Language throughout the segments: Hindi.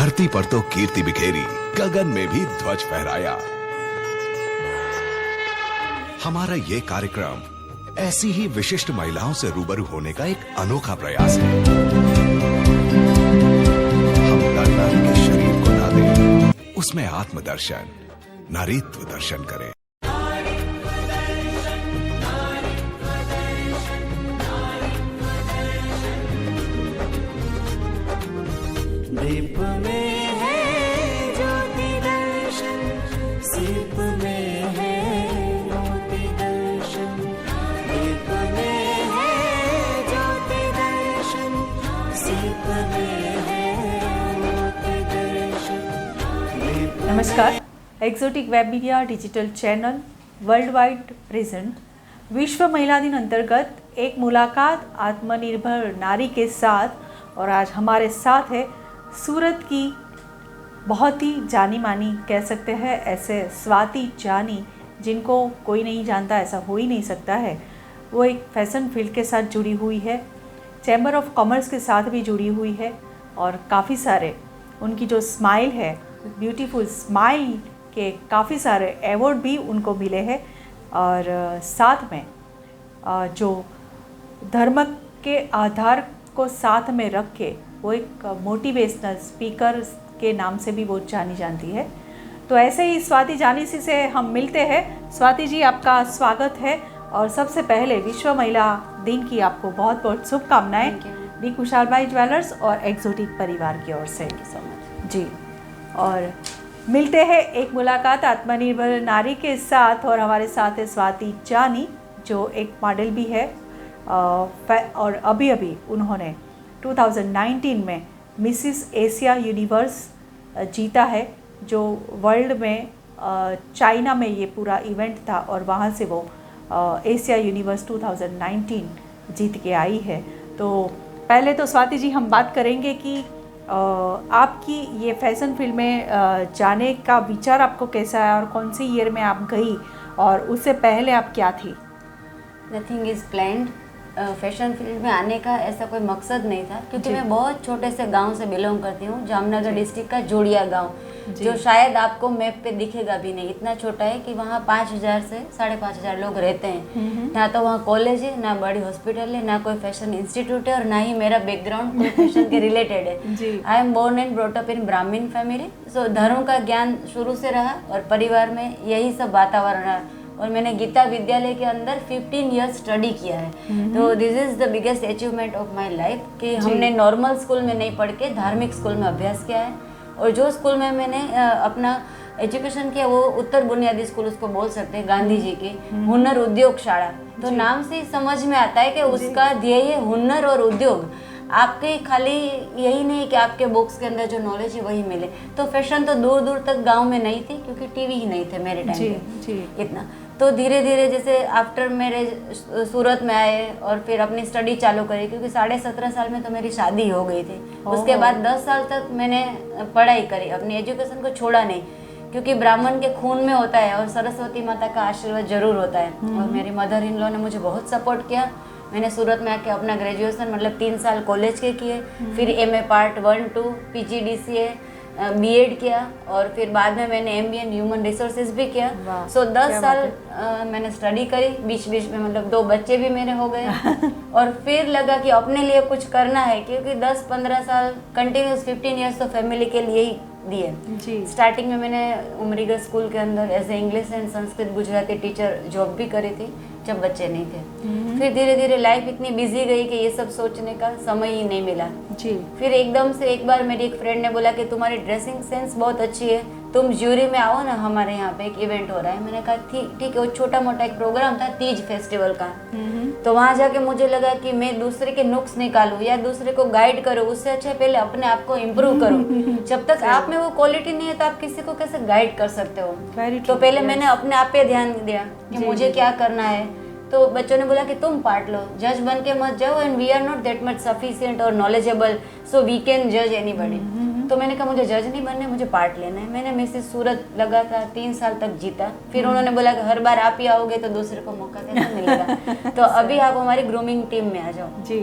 धरती पर तो कीर्ति बिखेरी, गगन में भी ध्वज फहराया। हमारा ये कार्यक्रम ऐसी ही विशिष्ट महिलाओं से रूबरू होने का एक अनोखा प्रयास है। हम नर नारी के शरीर को ना दें, उसमें आत्मदर्शन, नारीत्व दर्शन करें। दीप में है ज्योति दर्शन, सीप में है मोती दर्शन। दीप में है ज्योति दर्शन, सीप में है मोती दर्शन। नमस्कार, exotic web media digital channel world wide present विश्व महिला दिन अंतर्गत एक मुलाकात आत्मनिर्भर नारी के साथ। और आज हमारे साथ है सूरत की बहुत ही जानी मानी कह सकते हैं ऐसे स्वाति जानी, जिनको कोई नहीं जानता, ऐसा हो ही नहीं सकता है। वो एक फैशन फील्ड के साथ जुड़ी हुई है, चैम्बर ऑफ कॉमर्स के साथ भी जुड़ी हुई है और काफ़ी सारे उनकी जो स्माइल है, ब्यूटीफुल स्माइल के काफ़ी सारे अवार्ड भी उनको मिले हैं। और साथ में जो धर्म के आधार को साथ में रख के वो एक मोटिवेशनल स्पीकर के नाम से भी वो जानी जाती है। तो ऐसे ही स्वाति जानी सी से हम मिलते हैं। स्वाति जी, आपका स्वागत है और सबसे पहले विश्व महिला दिन की आपको बहुत बहुत शुभकामनाएं डी कुशालबाई ज्वेलर्स और एक्सोटिक परिवार की ओर से। जी, और मिलते हैं एक मुलाकात आत्मनिर्भर नारी के साथ। और हमारे साथ है स्वाति जानी, जो एक मॉडल भी है और अभी उन्होंने 2019 में मिसिस एशिया यूनिवर्स जीता है, जो वर्ल्ड में चाइना में ये पूरा इवेंट था और वहाँ से वो एशिया यूनिवर्स 2019 जीत के आई है। तो पहले तो स्वाति जी हम बात करेंगे कि आपकी ये फैशन फील्ड में जाने का विचार आपको कैसा है और कौन सी ईयर में आप गई और उससे पहले आप क्या थी? Nothing is planned. Fashion field में आने का ऐसा कोई मकसद नहीं था, क्योंकि मैं बहुत छोटे से गांव से बिलोंग करती हूँ, जामनगर डिस्ट्रिक्ट का जोड़िया गांव, जो शायद आपको मैप पे दिखेगा भी नहीं। इतना छोटा है कि वहाँ 5,000 से 5,500 लोग रहते हैं। ना तो वहाँ कॉलेज है, ना बड़ी हॉस्पिटल है, ना कोई फैशन इंस्टीट्यूट है और ना ही मेरा बैकग्राउंड कोई फैशन के रिलेटेड है। I am born and brought up in Brahmin family. सो धर्म का ज्ञान शुरू से रहा और परिवार में यही सब वातावरण रहा। और मैंने गीता विद्यालय के अंदर 15 ईयर्स स्टडी किया है। तो this is the biggest achievement of my life कि हमने नॉर्मल स्कूल में नहीं पढ़ के धार्मिक स्कूल में अभ्यास किया है। और जो स्कूल में मैंने अपना एजुकेशन किया वो उत्तर बुनियादी स्कूल उसको बोल सकते हैं, गांधी जी की हुनर उद्योग शाला। तो नाम से ही समझ में आता है कि उसका ध्येय हुनर और उद्योग। आपके खाली यही नहीं कि आपके बुक्स के अंदर जो नॉलेज है वही मिले। तो फैशन तो दूर दूर तक गांव में नहीं थी, क्योंकि टीवी ही नहीं थे मेरे टाइम पे इतना। तो धीरे धीरे जैसे आफ्टर मैरिज सूरत में आए और फिर अपनी स्टडी चालू करी, क्योंकि 17.5 साल में तो मेरी शादी हो गई थी। उसके बाद 10 साल तक मैंने पढ़ाई करी, अपनी एजुकेशन को छोड़ा नहीं, क्योंकि ब्राह्मण के खून में होता है और सरस्वती माता का आशीर्वाद जरूर होता है। और मेरी मदर इन लॉ ने मुझे बहुत सपोर्ट किया। मैंने सूरत में आके अपना ग्रेजुएशन मतलब 3 साल कॉलेज के किए, फिर MA पार्ट 1, 2, PGDCA, B.Ed किया और फिर बाद में मैंने MBA इन ह्यूमन रिसोर्सेज भी किया। सो 10 साल मैंने स्टडी करी। बीच बीच में मतलब 2 बच्चे भी मेरे हो गए और फिर लगा कि अपने लिए कुछ करना है, क्योंकि 10-15 साल कंटिन्यूस 15 ईयर्स तो फैमिली के लिए ही दिए। स्टार्टिंग में मैंने उमरीगढ़ स्कूल के अंदर as a English and Sanskrit Gujarati teacher job भी करी थी जब बच्चे नहीं थे। फिर धीरे धीरे लाइफ इतनी बिजी गई कि ये सब सोचने का समय ही नहीं मिला। फिर एकदम से एक बार मेरी एक फ्रेंड ने बोला कि तुम्हारी ड्रेसिंग सेंस बहुत अच्छी है, तुम ज्यूरी में आओ ना, हमारे यहाँ पे एक इवेंट हो रहा है। मैंने कहा ठीक है। वो छोटा मोटा एक प्रोग्राम था तीज फेस्टिवल का। तो वहाँ जाके मुझे लगा कि मैं दूसरे के नुक्स निकालूं या दूसरे को गाइड करूं, उससे अच्छा पहले अपने आप को इम्प्रूव करूं। जब तक आप में वो क्वालिटी नहीं है तो आप किसी को कैसे गाइड कर सकते हो। तो पहले मैंने अपने आप पे ध्यान दिया कि मुझे क्या करना है। तो बच्चों ने बोला कि तुम पार्ट लो, जज बन के मत जाओ, and we are not that much sufficient और नॉलेजेबल सो वी कैन जज एनीबॉडी। तो मैंने कहा मुझे जज नहीं बनना है, मुझे पार्ट लेना है। मैंने मिसेस सूरत लगा था 3 साल तक जीता। फिर उन्होंने बोला कि हर बार आप ही आओगे तो दूसरे को मौका कैसे मिलेगा, तो अभी आप हमारी ग्रूमिंग टीम में आ जाओ जी।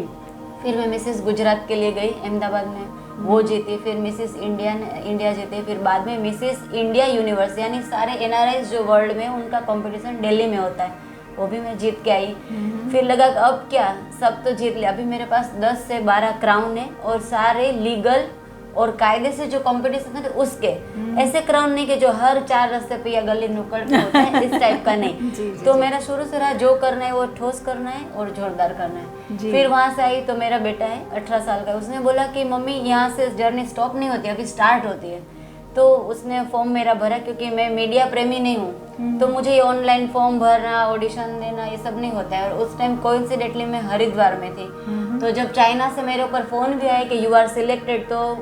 फिर मैं मिसेस गुजरात के लिए गई अहमदाबाद में, वो जीती, फिर मिसेस इंडिया जीती, फिर बाद में मिसेस इंडिया यूनिवर्स, यानी सारे NRI जो वर्ल्ड में उनका कंपटीशन दिल्ली में होता है, वो भी मैं जीत के आई। फिर लगा कि अब क्या, सब तो जीत लिया, अभी मेरे पास 10 से 12 क्राउन है और सारे लीगल और कायदे से जो कंपटीशन है उसके, ऐसे क्राउन नहीं कि जो हर 4 रास्ते पे या गली नुक्कड़ पे होता है, इस टाइप का नहीं। तो मेरा शुरू से रहा जो करना है वो ठोस करना है और जोरदार करना है। फिर वहाँ से आई तो मेरा बेटा है 18 साल का, उसने बोला कि मम्मी यहाँ से जर्नी स्टॉप नहीं होती, अभी स्टार्ट होती है। तो उसने फॉर्म मेरा भरा, क्योंकि मैं मीडिया प्रेमी नहीं हूँ, तो मुझे ये ऑनलाइन फॉर्म भरना, ऑडिशन देना, ये सब नहीं होता है। और उस टाइम कोइंसिडेंटली मैं हरिद्वार में थी। तो जब चाइना से मेरे ऊपर फ़ोन भी आया कि यू आर सिलेक्टेड, तो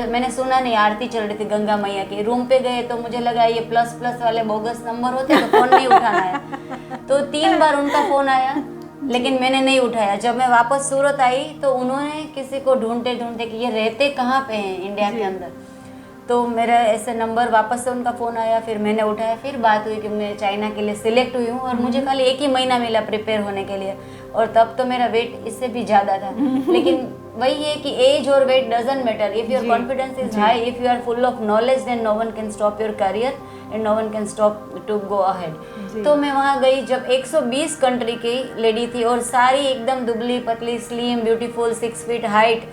मैंने सुना नहीं, आरती चल रही थी गंगा मैया की, रूम पे गए तो मुझे लगा ये प्लस वाले बोगस नंबर होते तो फ़ोन नहीं उठाना है। तो 3 बार उनका फ़ोन आया, लेकिन मैंने नहीं उठाया। जब मैं वापस सूरत आई तो उन्होंने किसी को ढूंढते कि ये रहते कहाँ पे हैं इंडिया के अंदर, तो मेरा ऐसे नंबर वापस से उनका फ़ोन आया, फिर मैंने उठाया, फिर बात हुई कि मैं चाइना के लिए सिलेक्ट हुई हूँ। और मुझे खाली 1 ही महीना मिला प्रिपेयर होने के लिए, और तब तो मेरा वेट इससे भी ज़्यादा था। लेकिन वही है कि एज और weight doesn't matter, if your confidence is high, if you are full of knowledge, then no one can stop your career and no one can stop to go ahead. तो मैं वहाँ गई जब 120 कंट्री की लेडी थी, और सारी एकदम दुबली पतली, स्लिम, ब्यूटीफुल, 6 फीट हाइट,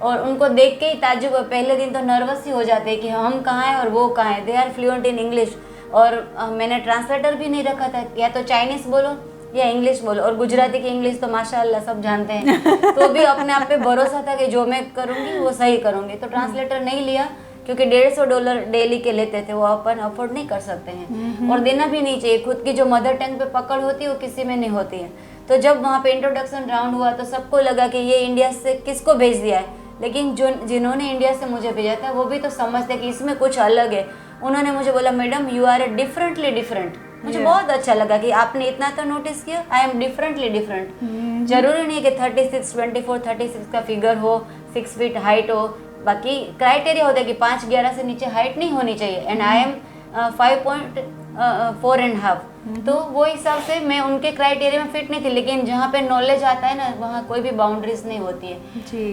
और उनको देख के ही ताज्जुब, पहले दिन तो नर्वस ही हो जाते हैं कि हम कहाँ हैं और वो कहाँ हैं। They are fluent in English, और मैंने ट्रांसलेटर भी नहीं रखा था, या तो चाइनीज़ बोलो या इंग्लिश बोलो, और गुजराती की इंग्लिश तो माशाअल्लाह सब जानते हैं। तो भी अपने आप पे भरोसा था कि जो मैं करूँगी वो सही करूँगी। तो ट्रांसलेटर नहीं लिया, क्योंकि $150 डेली के लेते थे, वो अपन अफोर्ड नहीं कर सकते हैं, और देना भी नहीं चाहिए। खुद की जो मदर टंग पे पकड़ होती है वो किसी में नहीं होती है। तो जब वहाँ पे इंट्रोडक्शन राउंड हुआ तो सबको लगा कि ये इंडिया से किसको भेज दिया है, लेकिन जिन्होंने इंडिया से मुझे भेजा था वो भी तो समझते कि इसमें कुछ अलग है। उन्होंने मुझे बोला, madam you are differently different. मुझे बहुत अच्छा लगा कि आपने इतना तो नोटिस किया, आई एम डिफरेंटली डिफरेंट। जरूरी नहीं कि 36, 24, 36 का फिगर हो, 6 फीट हाइट हो, बाकी क्राइटेरिया होता है कि 5'11" से नीचे हाइट नहीं होनी चाहिए, एंड आई एम 5.4.5। तो वो हिसाब से मैं उनके क्राइटेरिया में फिट नहीं थी। लेकिन जहाँ पे नॉलेज आता है ना, वहाँ कोई भी बाउंड्रीज नहीं होती है।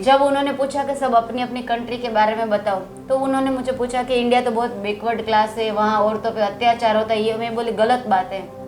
जब उन्होंने पूछा कि सब अपनी अपनी कंट्री के बारे में बताओ, तो उन्होंने मुझे पूछा कि इंडिया तो बहुत बैकवर्ड क्लास है, वहाँ औरतों पे अत्याचार होता है। ये मैं बोली गलत बात है,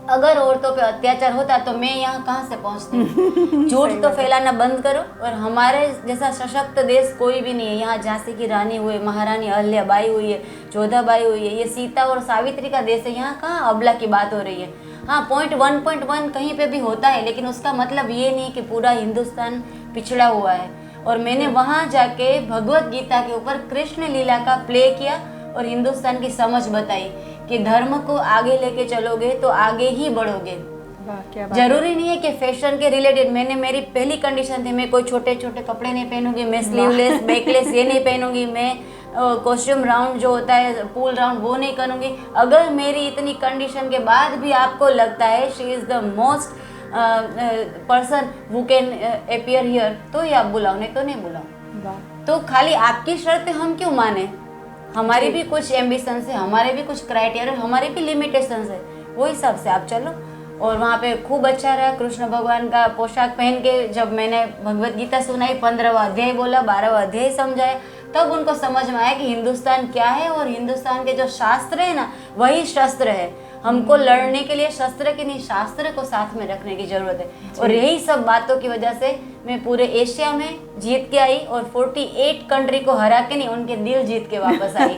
अगर औरतों पे अत्याचार होता तो मैं यहाँ कहाँ से पहुँचती। झूठ तो फैलाना बंद करो, और हमारे जैसा सशक्त देश कोई भी नहीं है। यहाँ झांसी की रानी हुई, महारानी अहल्याबाई हुई है, जोधाबाई हुई है, ये सीता और सावित्री का देश है। यहाँ कहाँ अबला की बात हो रही है। हाँ, 1.1 कहीं पे भी होता है, लेकिन उसका मतलब ये नहीं कि पूरा हिंदुस्तान पिछड़ा हुआ है। और मैंने वहाँ जाके भगवत गीता के ऊपर कृष्ण लीला का प्ले किया और हिंदुस्तान की समझ बताई कि धर्म को आगे लेके चलोगे तो आगे ही बढ़ोगे। जरूरी नहीं है कि फैशन के रिलेटेड। मेरी पहली कंडीशन थी, मैं कोई छोटे छोटे कपड़े नहीं पहनूंगी, मैं स्लीवलेस बैकलेस ये नहीं पहनूंगी, मैं कॉस्ट्यूम राउंड जो होता है पूल राउंड वो नहीं करूंगी। अगर मेरी इतनी कंडीशन के बाद भी आपको लगता है she is the most person who can appear here, तो ये आप बुलाओ, नहीं तो नहीं बुलाओ। तो खाली आपकी शर्त हम क्यों माने? हमारी भी कुछ एम्बिशंस है, हमारे भी कुछ क्राइटेरिया, हमारे भी लिमिटेशंस है, वो हिसाब से आप चलो। और वहाँ पे खूब अच्छा रहा। कृष्ण भगवान का पोशाक पहन के जब मैंने भगवत गीता सुनाई, 15वां अध्याय बोला, 12वां अध्याय समझाया, तब उनको समझ में आया कि हिंदुस्तान क्या है। और हिंदुस्तान के जो शास्त्र है ना, वही शस्त्र है। हमको लड़ने के लिए शस्त्र की नहीं, शास्त्र को साथ में रखने की जरूरत है। और यही सब बातों की वजह से मैं पूरे एशिया में जीत के आई, और 48 कंट्री को हरा के नहीं, उनके दिल जीत के वापस आई।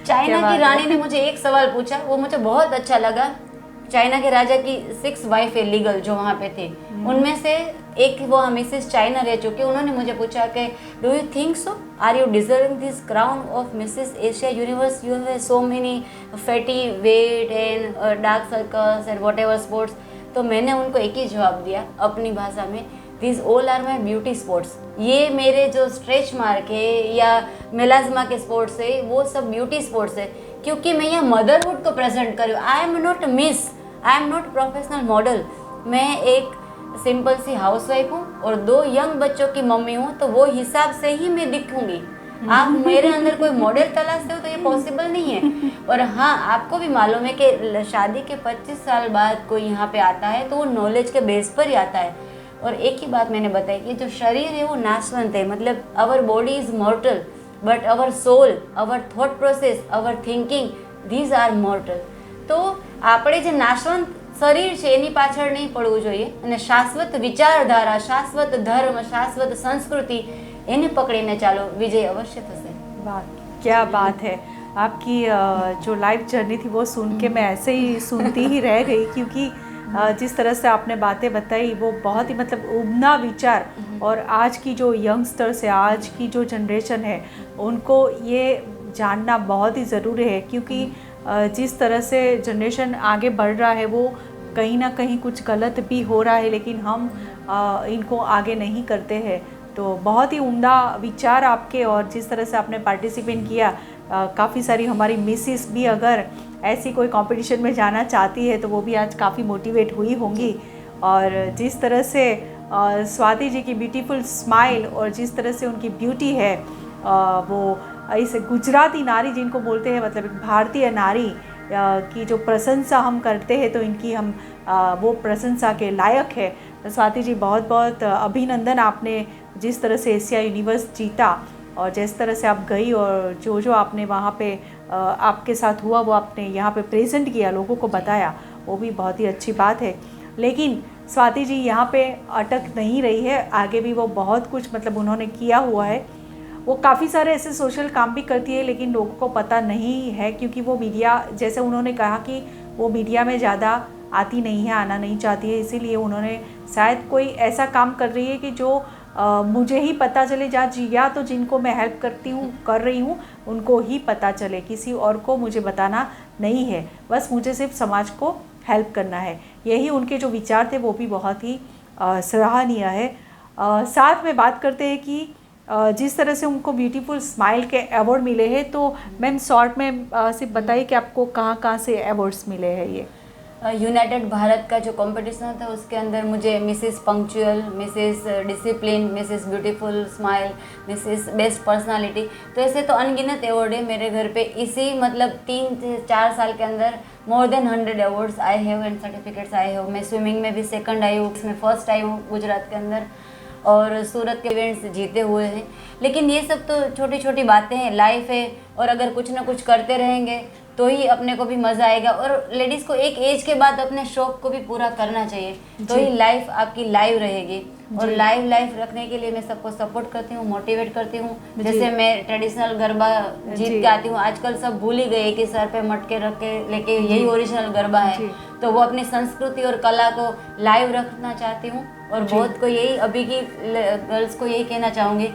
चाइना की रानी ने मुझे एक सवाल पूछा, वो मुझे बहुत अच्छा लगा। चाइना के राजा की 6 वाइफ है लीगल जो वहाँ पे थे, उनमें से एक वो मिसेस चाइना रह चुकी। उन्होंने मुझे पूछा कि do you think so, are you deserving this crown of Mrs Asia Universe, you have so many fatty weight and dark circles and whatever spots. तो मैंने उनको एक ही जवाब दिया अपनी भाषा में, this all are my beauty spots. ये मेरे जो स्ट्रेच मार्क है या मेलाज्मा के स्पॉट्स है, वो सब ब्यूटी स्पॉट्स है, क्योंकि मैं यहाँ मदरहुड को प्रेजेंट कर रही हूँ। I am not miss, I am not professional model, मैं एक सिंपल सी हाउसवाइफ हूँ और 2 यंग बच्चों की मम्मी हूँ। तो वो हिसाब से ही मैं दिखूंगी। आप मेरे अंदर कोई मॉडल तलाशते हो तो ये पॉसिबल नहीं है। और हाँ, आपको भी मालूम है कि शादी के 25 साल बाद कोई यहाँ पे आता है तो वो नॉलेज के बेस पर ही आता है। और एक ही बात मैंने बताई कि जो शरीर है वो नाशवंत है, मतलब our body is mortal but our soul, our thought process, our thinking, these are mortal. તો આપણે જે નાશવંત શરીર છે એની પાછળ નહીં પડવું જોઈએ અને શાશ્વત વિચારધારા, શાશ્વત ધર્મ, શાશ્વત સંસ્કૃતિ એને પકડીને ચાલો, વિજય અવશ્ય થશે. वाह, क्या बात है. आपकी जो लाइफ जर्नी थी वो सुन के मैं ऐसे ही सुनती ही रह गई, क्योंकि जिस तरह से आपने बातें बताई वो बहुत ही मतलब उम्दा विचार, और आज की जो यंगस्टर्स है, आज की जो जनरेशन है, उनको ये जानना बहुत ही ज़रूरी है, क्योंकि जिस तरह से जनरेशन आगे बढ़ रहा है वो कहीं ना कहीं कुछ गलत भी हो रहा है, लेकिन हम इनको आगे नहीं करते हैं. तो बहुत ही उम्दा विचार आपके, और जिस तरह से आपने पार्टिसिपेट किया, काफ़ी सारी हमारी मिसेस भी अगर ऐसी कोई कंपटीशन में जाना चाहती है तो वो भी आज काफ़ी मोटिवेट हुई होंगी. और जिस तरह से स्वाति जी की ब्यूटीफुल स्माइल और जिस तरह से उनकी ब्यूटी है, वो इस गुजराती नारी जिनको बोलते हैं, मतलब एक भारतीय नारी की जो प्रशंसा हम करते हैं तो इनकी हम वो प्रशंसा के लायक है. तो स्वाति जी बहुत बहुत अभिनंदन, आपने जिस तरह से एशिया यूनिवर्स जीता और जिस तरह से आप गई और जो आपने वहाँ पे आपके साथ हुआ वो आपने यहाँ पे प्रेजेंट किया, लोगों को बताया, वो भी बहुत ही अच्छी बात है. लेकिन स्वाति जी यहाँ पे अटक नहीं रही है, आगे भी वो बहुत कुछ मतलब उन्होंने किया हुआ है. वो काफ़ी सारे ऐसे सोशल काम भी करती है, लेकिन लोगों को पता नहीं है, क्योंकि वो मीडिया, जैसे उन्होंने कहा कि वो मीडिया में ज़्यादा आती नहीं है, आना नहीं चाहती है, इसीलिए उन्होंने शायद कोई ऐसा काम कर रही है कि जो मुझे ही पता चले, या तो जिनको मैं हेल्प कर रही हूँ उनको ही पता चले, किसी और को मुझे बताना नहीं है, बस मुझे सिर्फ समाज को हेल्प करना है. यही उनके जो विचार थे वो भी बहुत ही सराहनीय है. साथ में बात करते हैं कि जिस तरह से उनको ब्यूटीफुल स्माइल के अवार्ड मिले हैं, तो मैम शॉर्ट में सिर्फ बताइए कि आपको कहाँ से अवार्ड्स मिले हैं. ये यूनाइटेड भारत का जो कंपटीशन था उसके अंदर मुझे Mrs punctual, Mrs discipline, Mrs beautiful smile, Mrs best personality, तो ऐसे तो अनगिनत अवार्ड है मेरे घर पे. इसी मतलब 3 से 4 साल के अंदर more than 100 awards I have and certificates I have. मैं स्विमिंग में भी सेकंड आई हूँ, उसमें फर्स्ट आई हूँ गुजरात के अंदर, और सूरत के इवेंट्स जीते हुए हैं. लेकिन ये सब तो छोटी छोटी बातें हैं, लाइफ है, और अगर कुछ ना कुछ करते रहेंगे तो ही अपने को भी मज़ा आएगा. और लेडीज़ को एक एज के बाद अपने शौक को भी पूरा करना चाहिए, तो ही लाइफ आपकी लाइव रहेगी. और लाइफ रखने के लिए मैं सबको सपोर्ट करती हूँ, मोटिवेट करती हूँ. जैसे मैं ट्रेडिशनल गरबा जीत के आती हूँ, आजकल सब भूल ही गए कि सर पे मटके रख के लेके यही ओरिजिनल गरबा है. तो वो अपनी संस्कृति और कला को लाइव रखना चाहती हूँ. और बहुत को यही, अभी की गर्ल्स को यही कहना चाहूँगी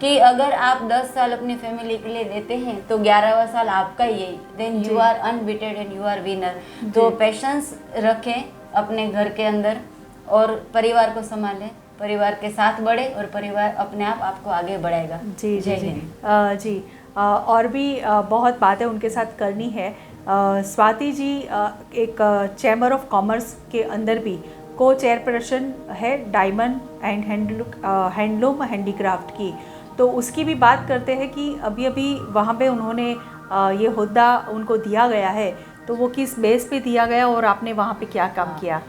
कि अगर आप 10 साल अपनी फैमिली के लिए देते हैं तो 11वां साल आपका ही है. Then you are unbeaten and you are winner. तो पेशेंस रखें अपने घर के अंदर और परिवार को संभालें, परिवार के साथ बढ़े और परिवार अपने आप आपको आगे बढ़ाएगा. जी जी जी. और भी बहुत बातें उनके साथ करनी है. स्वाति जी एक चैम्बर ऑफ कॉमर्स के अंदर भी को चेयरपर्सन है डायमंड एंड हैंडलूम हैंडीक्राफ्ट की. तो उसकी भी बात करते हैं कि अभी वहाँ पे उन्होंने ये हुद्दा उनको दिया गया है, तो वो किस बेस पे दिया गया और आपने वहाँ पे क्या काम किया?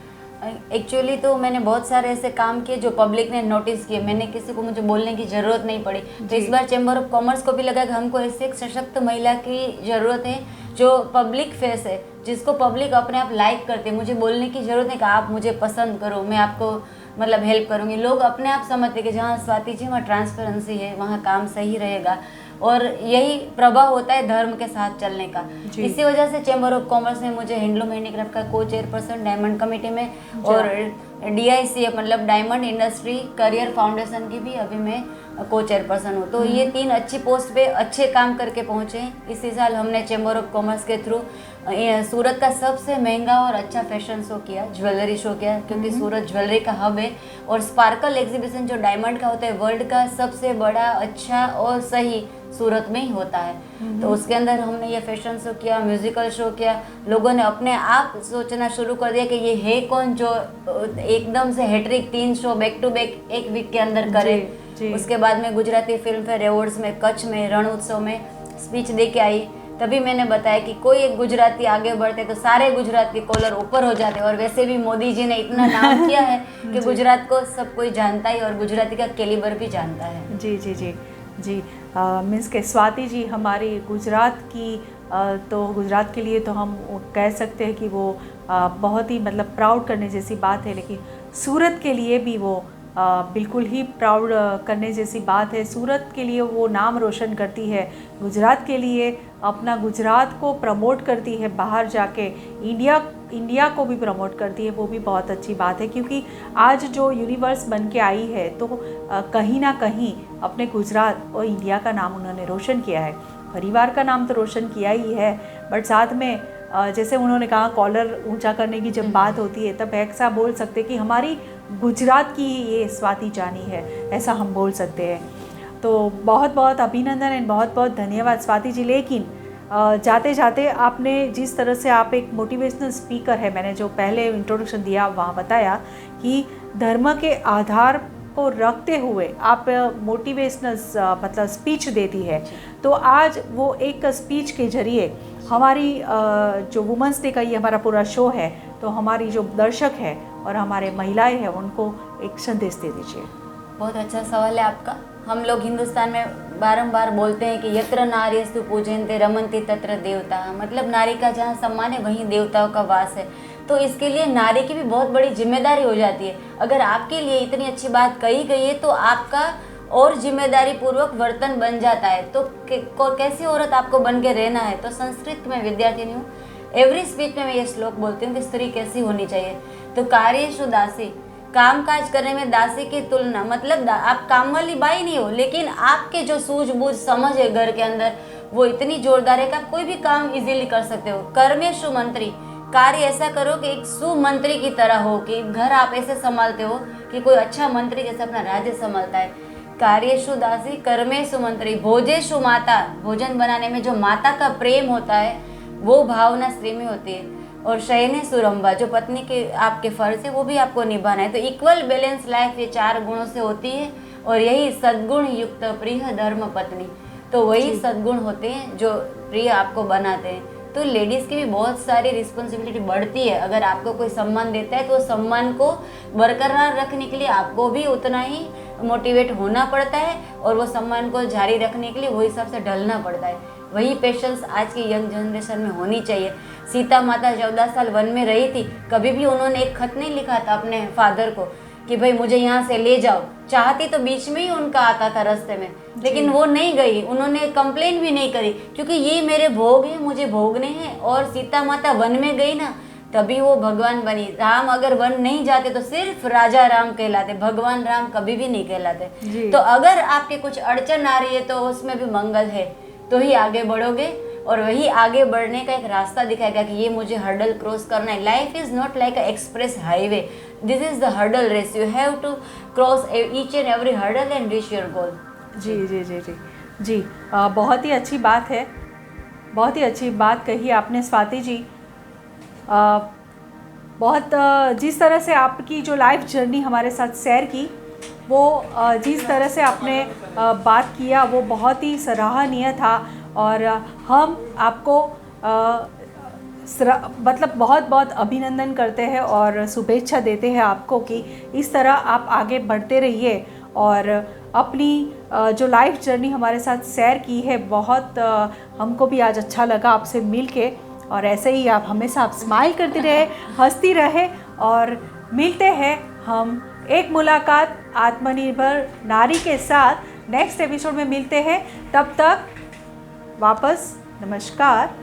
एक्चुअली तो मैंने बहुत सारे ऐसे काम किए जो पब्लिक ने नोटिस किए, मैंने किसी को मुझे बोलने की ज़रूरत नहीं पड़ी. तो इस बार चैम्बर ऑफ कॉमर्स को भी लगा कि हमको ऐसे एक सशक्त महिला की ज़रूरत है जो पब्लिक फेस है, जिसको पब्लिक अपने आप लाइक करते. मुझे बोलने की ज़रूरत नहीं कि आप मुझे पसंद करो, मैं आपको मतलब हेल्प करूँगी. लोग अपने आप समझते कि जहाँ स्वाति जी वहाँ ट्रांसपेरेंसी है, वहाँ काम सही रहेगा. और यही प्रभाव होता है धर्म के साथ चलने का. इसी वजह से चैम्बर ऑफ कॉमर्स ने मुझे हैंडलूम हैंडीक्राफ्ट का को चेयरपर्सन डायमंड कमेटी में, और DICF मतलब डायमंड इंडस्ट्री करियर फाउंडेशन की भी अभी मैं को चेयरपर्सन हूँ. तो ये 3 अच्छी पोस्ट पे अच्छे काम करके पहुँचे. इसी साल हमने चैम्बर ऑफ कॉमर्स के थ्रू सूरत का सबसे महंगा और अच्छा फैशन शो किया, ज्वेलरी शो किया, क्योंकि सूरत ज्वेलरी का हब है. और स्पार्कल एग्जीबिशन जो डायमंड का होता है वर्ल्ड का सबसे बड़ा, अच्छा और सही सूरत में ही होता है. तो उसके अंदर हमने ये फैशन शो किया, म्यूजिकल शो किया. लोगों ने अपने आप सोचना शुरू कर दिया कि ये है कौन जो एकदम से hat trick 3 show back to back एक वीक के अंदर करे. उसके बाद में गुजराती फिल्म फेयर अवॉर्ड्स में कच्छ में रण उत्सव में स्पीच दे के आई. तभी मैंने बताया कि कोई एक गुजराती आगे बढ़ते तो सारे गुजरात के कॉलर ऊपर हो जाते। और वैसे भी मोदी जी ने इतना नाम किया है कि गुजरात को सब कोई जानता है और गुजराती का कैलिबर भी जानता है। जी जी जी जी। मीन्स के स्वाति जी हमारी गुजरात की तो गुजरात के लिए तो हम कह सकते हैं कि वो बहुत ही मतलब प्राउड करने जैसी बात है, लेकिन सूरत के लिए भी वो बिल्कुल ही प्राउड करने जैसी बात है। सूरत के लिए वो नाम रोशन करती है, गुजरात के लिए अपना गुजरात को प्रमोट करती है, बाहर जाके इंडिया को भी प्रमोट करती है। वो भी बहुत अच्छी बात है, क्योंकि आज जो यूनिवर्स बन के आई है तो कहीं ना कहीं अपने गुजरात और इंडिया का नाम उन्होंने रोशन किया है। परिवार का नाम तो रोशन किया ही है, बट साथ में जैसे उन्होंने कहा कॉलर ऊंचा करने की जब बात होती है तब ऐसा बोल सकते कि हमारी गुजरात की ये स्वाति जानी है, ऐसा हम बोल सकते हैं। तो बहुत बहुत अभिनंदन एंड बहुत बहुत धन्यवाद स्वाति जी। लेकिन जाते जाते आपने जिस तरह से आप एक मोटिवेशनल स्पीकर है, मैंने जो पहले इंट्रोडक्शन दिया वहाँ बताया कि धर्म के आधार को रखते हुए आप मोटिवेशनल मतलब स्पीच देती है। तो आज वो एक स्पीच के जरिए हमारी जो वुमेंस डे का ये हमारा पूरा शो है, तो हमारी जो दर्शक है और हमारे महिलाएं हैं उनको एक संदेश दे दीजिए। बहुत अच्छा सवाल है आपका। हम लोग हिंदुस्तान में बारंबार बोलते हैं कि यत्र नार्यस्तु पूजन्ते रमन्ति तत्र देवता, मतलब नारी का जहाँ सम्मान है वहीं देवताओं का वास है। तो इसके लिए नारी की भी बहुत बड़ी जिम्मेदारी हो जाती है। अगर आपके लिए इतनी अच्छी बात कही गई है तो आपका और जिम्मेदारी पूर्वक वर्तन बन जाता है। तो कैसी औरत आपको बन के रहना है। तो संस्कृत में विद्यार्थिनी हूँ, एवरी स्पीच में मैं ये श्लोक बोलती हूँ कि स्त्री कैसी होनी चाहिए। तो कार्येषु दासी, काम काज करने में दासी की तुलना, मतलब आप काम वाली बाई नहीं हो, लेकिन आपके जो सूझबूझ समझ है घर के अंदर वो इतनी जोरदार है कि आप कोई भी काम इजीली कर सकते हो। कर्मेषु मंत्री, कार्य ऐसा करो कि एक सुमंत्री की तरह हो, कि घर आप ऐसे संभालते हो कि कोई अच्छा मंत्री जैसे अपना राज्य संभालता है। कार्येषु दासी कर्मेषु मंत्री, भोजेषु माता, भोजन बनाने में जो माता का प्रेम होता है वो भावना स्त्री में होती है। और शयनेषु रंभा, जो पत्नी के आपके फर्ज है वो भी आपको निभाना है। तो इक्वल बैलेंस लाइफ ये 4 गुणों से होती है और यही सद्गुण युक्त प्रिय धर्म पत्नी, तो वही सद्गुण होते हैं जो प्रिय आपको बनाते हैं। तो लेडीज़ की भी बहुत सारी रिस्पॉन्सिबिलिटी बढ़ती है। अगर आपको कोई सम्मान देता है तो सम्मान को बरकरार रखने के लिए आपको भी उतना ही मोटिवेट होना पड़ता है और वो सम्मान को जारी रखने के लिए वही हिसाब से ढलना पड़ता है। वही पेशेंस आज की यंग जनरेशन में होनी चाहिए। सीता माता 14 साल वन में रही थी, कभी भी उन्होंने एक खत नहीं लिखा था अपने फादर को कि भाई मुझे यहाँ से ले जाओ। चाहती तो बीच में ही उनका आता था रास्ते में, लेकिन वो नहीं गई, उन्होंने कंप्लेन भी नहीं करी, क्योंकि ये मेरे भोग है, मुझे भोगने हैं। और सीता माता वन में गई ना, तभी वो भगवान बनी। राम अगर वन नहीं जाते तो सिर्फ राजा राम कहलाते, भगवान राम कभी भी नहीं कहलाते। तो अगर आपके कुछ अड़चन आ रही है तो उसमें भी मंगल है, तो ही आगे बढ़ोगे और वही आगे बढ़ने का एक रास्ता दिखाएगा कि ये मुझे हर्डल क्रॉस करना है। Life is not like a express highway, this is the hurdle race, you have to cross each and every hurdle and reach your goal. जी जी जी जी जी। बहुत ही अच्छी बात है, बहुत ही अच्छी बात कही आपने स्वाति जी। बहुत जिस तरह से आपकी जो लाइफ जर्नी हमारे साथ शेयर की, वो जिस तरह से आपने बात किया वो बहुत ही सराहनीय था। और हम आपको मतलब बहुत बहुत अभिनंदन करते हैं और शुभेच्छा देते हैं आपको कि इस तरह आप आगे बढ़ते रहिए और अपनी जो लाइफ जर्नी हमारे साथ शेयर की है। बहुत हमको भी आज अच्छा लगा आपसे मिल के, और ऐसे ही आप हमेशा आप स्माइल करते रहे, हंसती रहे। और मिलते हैं हम एक मुलाकात आत्मनिर्भर नारी के साथ नेक्स्ट एपिसोड में मिलते हैं। तब तक वापस नमस्कार।